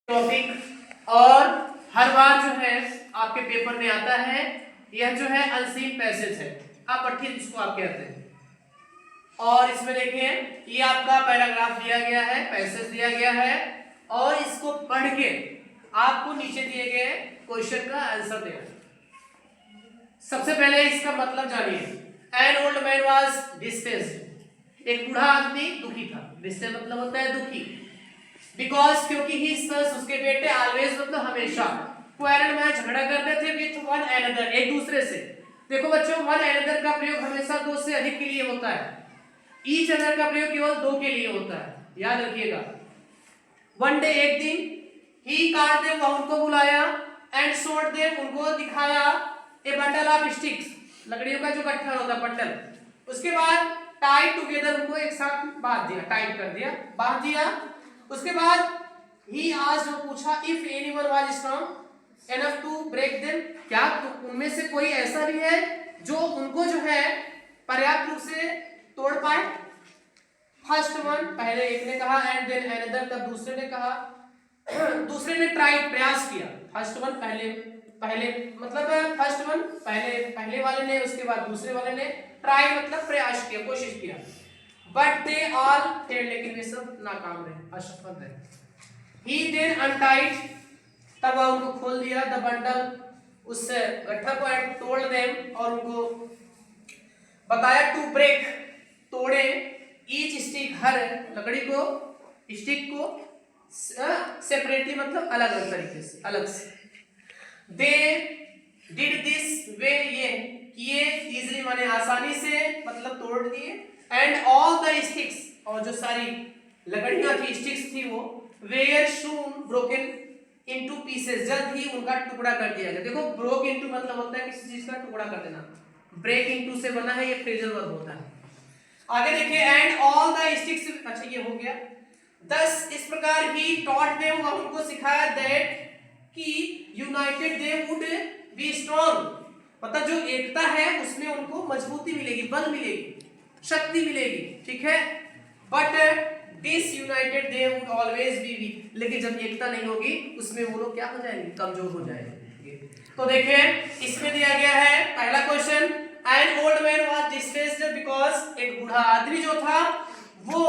Topic और हर बार जो है आपके पेपर में आता है, यह जो है अनसीन पैसेज है, अपठित जिसको आप कहते हैं। और इसमें देखिए ये आपका पैराग्राफ दिया गया है, पैसेज दिया गया है और इसको पढ़ के आपको नीचे दिए गए क्वेश्चन का आंसर देना है। सबसे पहले इसका मतलब जानिए। An old man was distressed, एक बूढ़ा आदमी दुखी था। डिस्ट्रेस मतलब होता है दुखी। बिकॉज क्योंकि ही सन्स उसके बेटे ऑलवेज मतलब हमेशा क्वारल में झगड़ा करते थे विथ वन अनदर, एक दूसरे से। देखो बच्चों, वन अनदर का प्रयोग हमेशा दो से अधिक के लिए होता है, ईच अदर का प्रयोग केवल दो के लिए होता है, याद रखिएगा। वन डे, एक दिन, ही कॉल्ड देम, वह उनको बुलाया, एंड शोड देम, उनको दिखाया, ए बंडल ऑफ स्टिक्स, लकड़ियों का जो गट्ठर होता है बंडल। उसके बाद टाइड टुगेदर, उनको एक साथ बांध दिया, टाइट कर दिया, बांध दिया। उसके बाद ही आज जो पूछा if anyone was strong enough to break them, क्या तो उनमें से कोई ऐसा भी है जो उनको जो है पर्याप्त रूप से तोड़ पाए। फर्स्ट वन, पहले एक ने कहा, एंड देन अनदर, तब दूसरे ने कहा। दूसरे ने ट्राई, प्रयास किया। फर्स्ट वन पहले मतलब फर्स्ट वन पहले वाले ने, उसके बाद दूसरे वाले ने ट्राई मतलब प्रयास किया, कोशिश किया। बट दे ऑल फेल्ड, लेकिन वे सब नाकाम रहे, असफल रहे। ही देन अनटाइड, तब उनको खोल दिया, द बंडल, उस गट्ठर को, तोड़ देम, और उनको बताया टू ब्रेक, तोड़े, ईच स्टिक, हर लकड़ी को, स्टिक को सेपरेटली मतलब अलग अलग तरीके से, अलग से। दे डिड दिस वे, ये किए, इजीली माने आसानी से, मतलब तोड़ दिए। एंड ऑल द स्टिक्स, और जो सारी लकड़ियां थी, स्टिक्स थी, वो वेयर शून ब्रोकन इनटू पीसेस, जल्द ही उनका टुकड़ा कर दिया गया। देखो ब्रोक इनटू मतलब होता है किसी चीज का टुकड़ा कर देना, ब्रेक इनटू से बना है, ये फ्रेजल वर्ब होता है। आगे देखिए, एंड ऑल द स्टिक्स, अच्छा ये हो गया। दस, इस प्रकार ही टॉट देम, और उनको सिखाया, दैट कि United they would be strong, मतलब जो एकता है उसमें उनको मजबूती मिलेगी, बल मिलेगी, शक्ति मिलेगी, ठीक है। But disunited they would always be weak, लेकिन जब एकता नहीं होगी उसमें वो लोग क्या हो जाएंगे, कमजोर हो जाएंगे। तो देखिए इसमें दिया गया है पहला question, an old man was distressed because, एक बूढ़ा आदमी जो था वो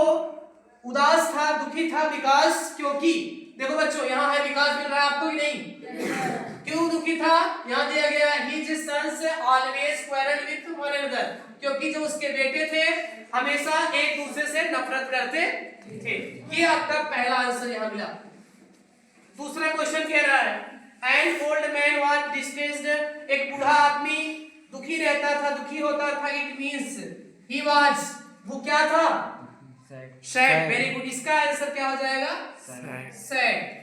उदास था, दुखी था, बिकॉज क्योंकि, देखो बच्चों यहाँ है बिकॉज मिल रहा है आपको कि नहीं, क्यों दुखी था, यहाँ दिया गया his sons always quarrel with one another, क्योंकि जो उसके बेटे थे हमेशा एक दूसरे से नफरत करते थे। ये आपका पहला आंसर यहाँ मिला। दूसरा क्वेश्चन कह रहा है, an old man was distressed, एक बूढ़ा आदमी दुखी रहता था, दुखी होता था, इट मींस ही वाज, वो क्या था, सैड। वेरी गुड, इसका आंसर क्या हो जाएगा, सैड,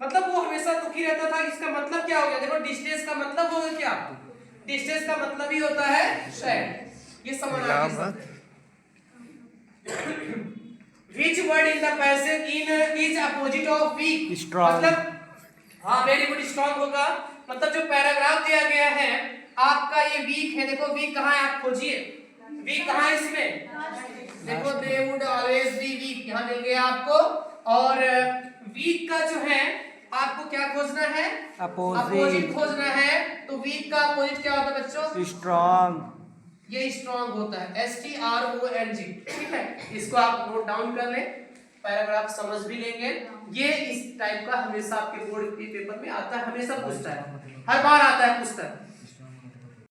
मतलब वो हमेशा दुखी रहता था। इसका मतलब क्या हो गया, देखो डिस्ट्रेस का मतलब होगा क्या, डिस्ट्रेस का मतलब ही होता है सैड, ये समझ आ गया। Which word in the passage in is opposite of weak, मतलब हाँ वेरी गुड, स्ट्रॉन्ग होगा, मतलब जो पैराग्राफ दिया गया है आपका ये वीक है। देखो वीक कहाँ है, आप खोजिए, वीक कहाँ है इसमें, देखो they would always be weak, यहाँ मिल गया आपको। और वीक का जो है आपको क्या खोजना है, अपोजिट खोजना है। तो वीक का अपोजिट क्या होता है बच्चों, स्ट्रॉन्ग, ये स्ट्रॉन्ग होता है, STRONG, ठीक है। इसको आप नोट डाउन कर लें, पैराग्राफ समझ भी लेंगे। ये इस टाइप का हमेशा आपके बोर्ड के पेपर में आता है, हमेशा पूछता है, हर बार आता है, पूछता है।